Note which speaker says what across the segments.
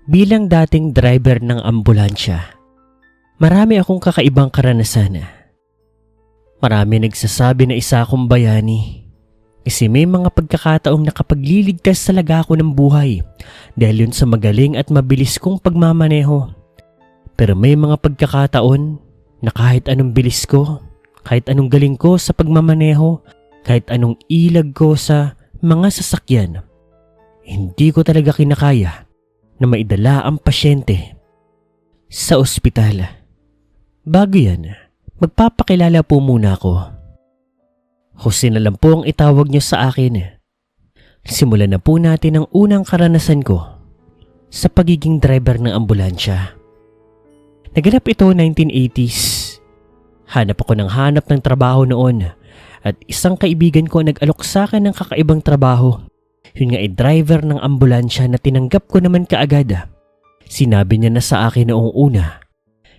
Speaker 1: Bilang dating driver ng ambulansya, marami akong kakaibang karanasan. Marami nagsasabi na isa akong bayani kasi may mga pagkakataong nakapagliligtas talaga ako ng buhay dahil yun sa magaling at mabilis kong pagmamaneho. Pero may mga pagkakataon na kahit anong bilis ko, kahit anong galing ko sa pagmamaneho, kahit anong ilag ko sa mga sasakyan, hindi ko talaga kinakaya na maidala ang pasyente sa ospital. Bago yan, magpapakilala po muna ako. Jose na lang po ang itawag nyo sa akin. Simulan na po natin ang unang karanasan ko sa pagiging driver ng ambulansya. Naganap ito 1980s. Hanap ako ng hanap ng trabaho noon at isang kaibigan ko nag-alok sa akin ng kakaibang trabaho. Yun nga ay driver ng ambulansya na tinanggap ko naman kaagad. Sinabi niya na sa akin noong una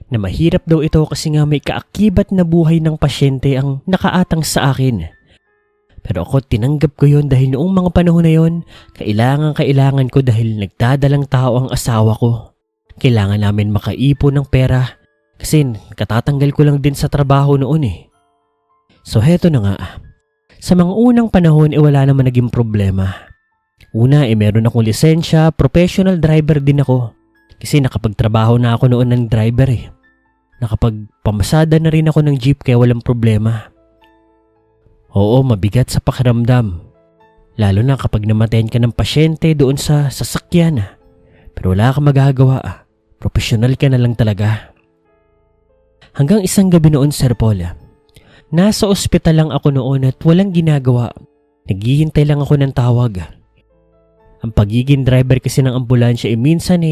Speaker 1: na mahirap daw ito kasi nga may kaakibat na buhay ng pasyente ang nakaatang sa akin. Pero ako tinanggap ko yun dahil noong mga panahon na yun, kailangan ko dahil nagdadalang tao ang asawa ko. Kailangan namin makaipon ng pera kasi katatanggal ko lang din sa trabaho noon eh. So heto na nga, sa mga unang panahon wala naman naging problema. Una meron akong lisensya, professional driver din ako. Kasi nakapagtrabaho na ako noon ng driver eh. Nakapagpamasada na rin ako ng jeep kaya walang problema. Oo, mabigat sa pakiramdam. Lalo na kapag namatayan ka ng pasyente doon sa sasakyan. Pero wala kang magagawa. Professional ka na lang talaga. Hanggang isang gabi noon, Sir Paul. Nasa ospital lang ako noon at walang ginagawa. Naghihintay lang ako ng tawag. Ang pagiging driver kasi ng ambulansya minsan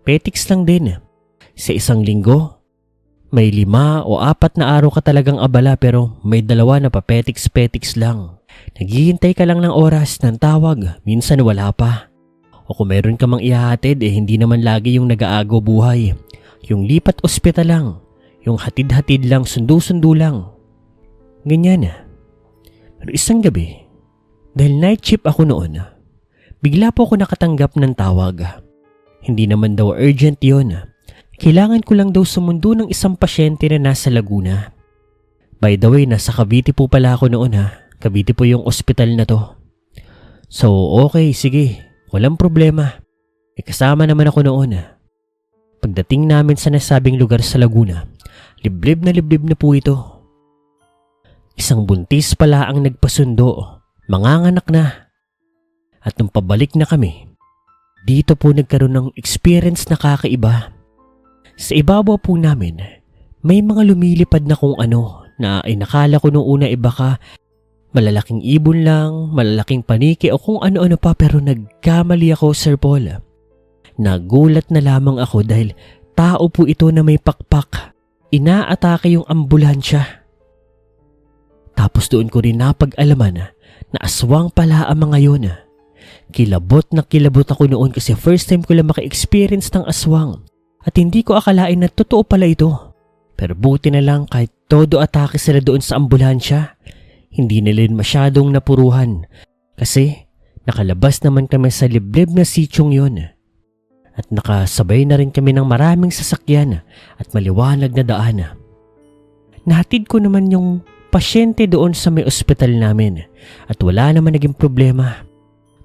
Speaker 1: petiks lang din. Sa isang linggo, may 5 o 4 na araw ka talagang abala pero may 2 na papetiks-petiks lang. Naghihintay ka lang ng oras ng tawag, minsan wala pa. O kung meron ka mang ihahatid hindi naman lagi yung nag-aago buhay. Yung lipat ospital lang, yung hatid-hatid lang, sundo-sundo lang. Ganyan. Pero isang gabi, dahil night shift ako noon, bigla po ako nakatanggap ng tawag. Hindi naman daw urgent yon. Kailangan ko lang daw sumundo ng isang pasyente na nasa Laguna. By the way, nasa Cavite po pala ako noon Cavite po yung ospital na to. So okay, sige. Walang problema. Kasama naman ako noon. Pagdating namin sa nasabing lugar sa Laguna, liblib na po ito. Isang buntis pala ang nagpasundo. Manganganak na. At nung pabalik na kami, dito po nagkaroon ng experience na kakaiba. Sa ibabaw po namin, may mga lumilipad na kung ano na nakala ko noong una baka malalaking ibon lang, malalaking paniki o kung ano-ano pa pero nagkamali ako, Sir Paul. Nagulat na lamang ako dahil tao po ito na may pakpak. Inaatake yung ambulansya. Tapos doon ko rin napag-alaman na aswang pala ang mga yun. Kilabot na kilabot ako noon kasi first time ko lang maka-experience ng aswang at hindi ko akalain na totoo pala ito. Pero buti na lang kahit todo atake sila doon sa ambulansya, hindi nila masyadong napuruhan kasi nakalabas naman kami sa liblib na sityong yon. At nakasabay na rin kami ng maraming sasakyan at maliwanag na daan. Nahatid ko naman yung pasyente doon sa may ospital namin at wala naman naging problema.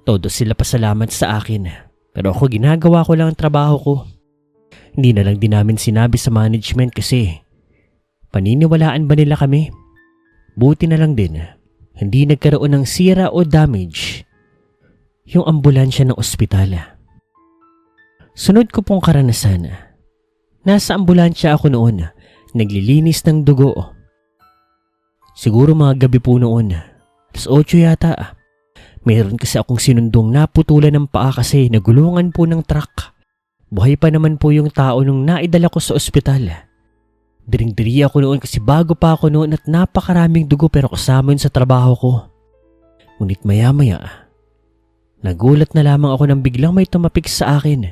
Speaker 1: Todo sila pasalamat sa akin. Pero ako ginagawa ko lang ang trabaho ko. Hindi na lang din namin sinabi sa management kasi paniniwalaan ba nila kami? Buti na lang din. Hindi nagkaroon ng sira o damage yung ambulansya ng ospital. Sunod ko pong karanasan. Nasa ambulansya ako noon. Naglilinis ng dugo. Siguro mga gabi po noon. 8 yata. Mayroon kasi akong sinundong naputulan ng paa kasi nagulungan po ng truck. Buhay pa naman po yung tao nung naidala ko sa ospital. Diring-diri ako noon kasi bago pa ako noon at napakaraming dugo pero kasama yun sa trabaho ko. Ngunit maya-maya, nagulat na lamang ako nang biglang may tumapik sa akin.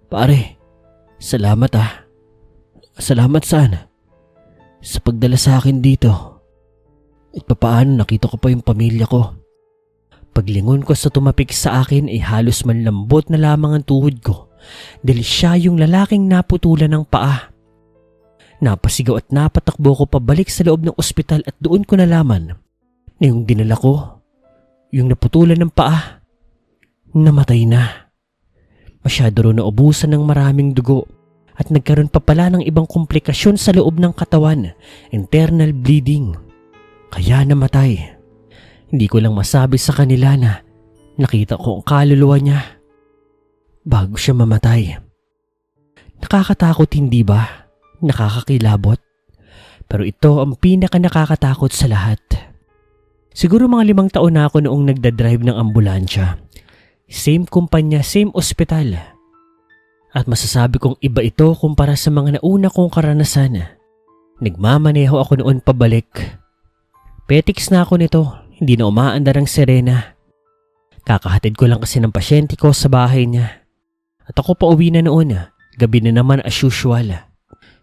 Speaker 1: Pare, salamat Salamat sana sa pagdala sa akin dito. At papaano nakita ko pa yung pamilya ko. Paglingon ko sa tumapik sa akin ay halos manlambot na lamang ang tuhod ko dahil siya yung lalaking naputulan ng paa. Napasigaw at napatakbo ko pabalik sa loob ng ospital at doon ko nalaman na yung dinala ko, yung naputulan ng paa, namatay na. Masyado rin naubusan ng maraming dugo at nagkaroon pa pala ng ibang komplikasyon sa loob ng katawan, internal bleeding. Kaya namatay. Hindi ko lang masabi sa kanila na nakita ko ang kaluluwa niya bago siya mamatay. Nakakatakot, hindi ba? Nakakakilabot. Pero ito ang pinaka nakakatakot sa lahat. Siguro mga 5 taon na ako noong nagdadrive ng ambulansya. Same kumpanya, same ospital. At masasabi kong iba ito kumpara sa mga nauna kong karanasan. Nagmamaneho ako noon pabalik. Petiks na ako nito, hindi na umaandar ang sirena. Kakahatid ko lang kasi ng pasyente ko sa bahay niya. At ako pa uwi na noon, gabi na naman as usual.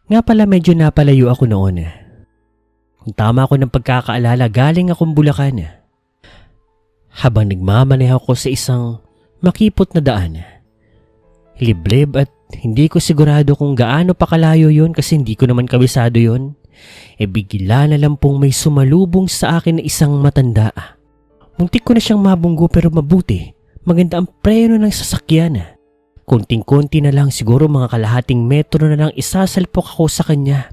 Speaker 1: Nga pala medyo napalayo ako noon. Kung tama ako ng pagkakaalala, galing akong Bulacan. Habang nagmamaneho ako sa isang makipot na daan. Liblib at hindi ko sigurado kung gaano pa kalayo yun kasi hindi ko naman kabisado yun. Bigla na lang pong may sumalubong sa akin na isang matanda. Muntik ko na siyang mabunggo pero mabuti. Maganda ang preno ng sasakyan. Konting-konti na lang, siguro mga kalahating metro na lang isasalpok ako sa kanya.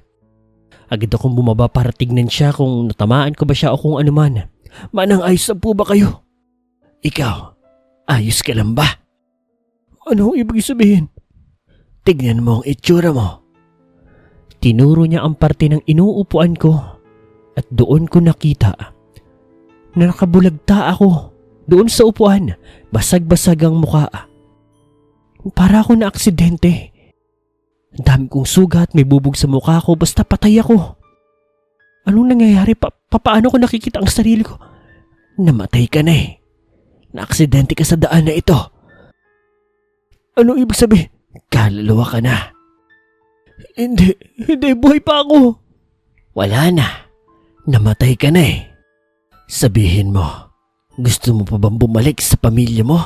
Speaker 1: Agad akong bumaba para tignan siya kung natamaan ko ba siya o kung anuman. Manang, ayos na po ba kayo? Ikaw, ayos ka lang ba? Ano ibig sabihin? Tignan mo ang itsura mo. Tinuro niya ang parte ng inuupuan ko at doon ko nakita na nakabulagta ako doon sa upuan, basag-basag ang mukha. Para ako na aksidente. Ang dami kong sugat, may bubog sa mukha ko, basta patay ako. Anong nangyayari? Paano ko nakikita ang sarili ko? Namatay ka na eh. Na-aksidente ka sa daan na ito. Ano ibig sabihin? Kaluluwa ka na. Hindi, buhay pa ako. Wala na. Namatay ka na eh. Sabihin mo, gusto mo pa bang bumalik sa pamilya mo?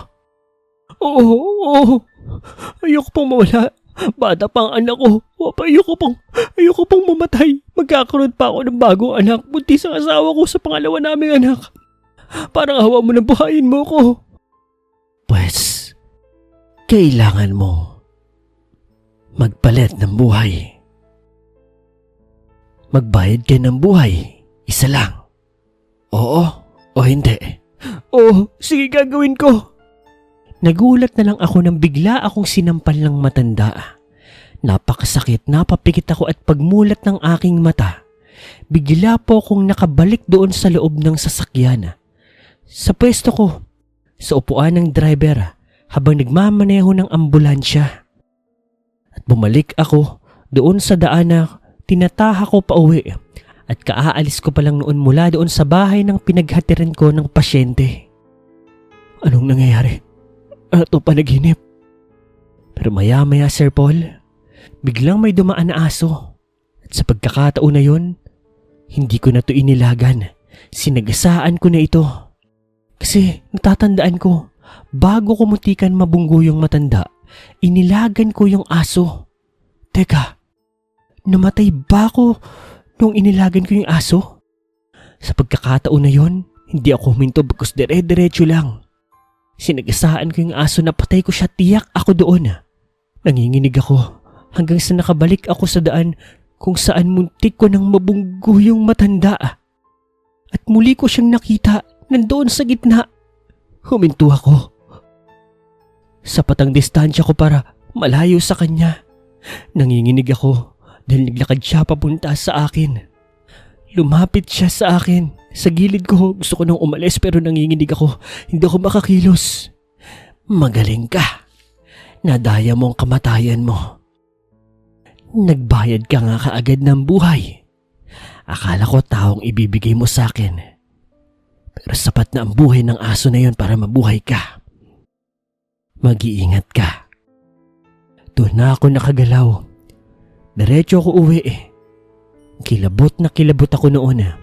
Speaker 1: Oo. Ayoko pang mawala. Bata pa ang anak ko. Ayoko pang mamatay. Magkakaroon pa ako ng bagong anak. Buntis ang asawa ko sa pangalawa naming anak. Parang hawa mo na buhayin mo ko. Pues, kailangan mo magpalit ng buhay. Magbayad ka ng buhay. Isa lang. Oo o hindi? Oo, sige gagawin ko. Nagulat na lang ako nang bigla akong sinampal ng matanda. Napakasakit, napapikit ako at pagmulat ng aking mata, bigla po akong nakabalik doon sa loob ng sasakyan. Sa pwesto ko, sa upuan ng driver habang nagmamaneho ng ambulansya. At bumalik ako doon sa daan na tinataha ko pa uwi at kaaalis ko pa lang noon mula doon sa bahay ng pinaghatiran ko ng pasyente. Anong nangyayari? Ano to, panaginip? Pero maya-maya, Sir Paul, biglang may dumaan na aso. At sa pagkakataon na yun, hindi ko na to inilagan. Sinagasaan ko na ito. Kasi natatandaan ko, bago ko muntikan mabunggo yung matanda, inilagan ko yung aso. Teka, namatay ba ako nung inilagan ko yung aso? Sa pagkakataon na yun, hindi ako huminto bagkus dire-diretso lang. Sinagasaan ko yung aso na patay ko siya, tiyak ako doon. Nanginginig ako hanggang sa nakabalik ako sa daan kung saan muntik ko nang mabunggo yung matanda. At muli ko siyang nakita nandoon sa gitna. Huminto ako. Sapat ang distansya ko para malayo sa kanya. Nanginginig ako dahil naglakad siya papunta sa akin. Lumapit siya sa akin. Sa gilid ko, gusto ko nang umalis pero nanginginig ako. Hindi ako makakilos. Magaling ka. Nadaya mo ang kamatayan mo. Nagbayad ka nga kaagad ng buhay. Akala ko taong ibibigay mo sa akin. Pero sapat na ang buhay ng aso na yon para mabuhay ka. Mag-iingat ka. Doon na ako nakagalaw. Diretso ako uwi eh. Kilabot na kilabot ako noon.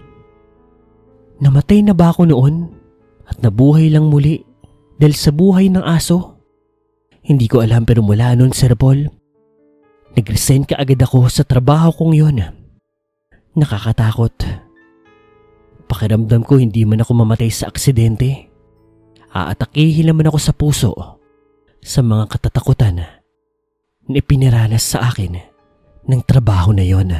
Speaker 1: Namatay na ba ako noon at nabuhay lang muli dahil sa buhay ng aso? Hindi ko alam pero mula noon, Sir Paul, nag-resign ka agad ako sa trabaho kong yon. Nakakatakot. Pakiramdam ko hindi man ako mamatay sa aksidente. Aatakihin naman ako sa puso sa mga katatakutan na ipiniranas sa akin ng trabaho na yon.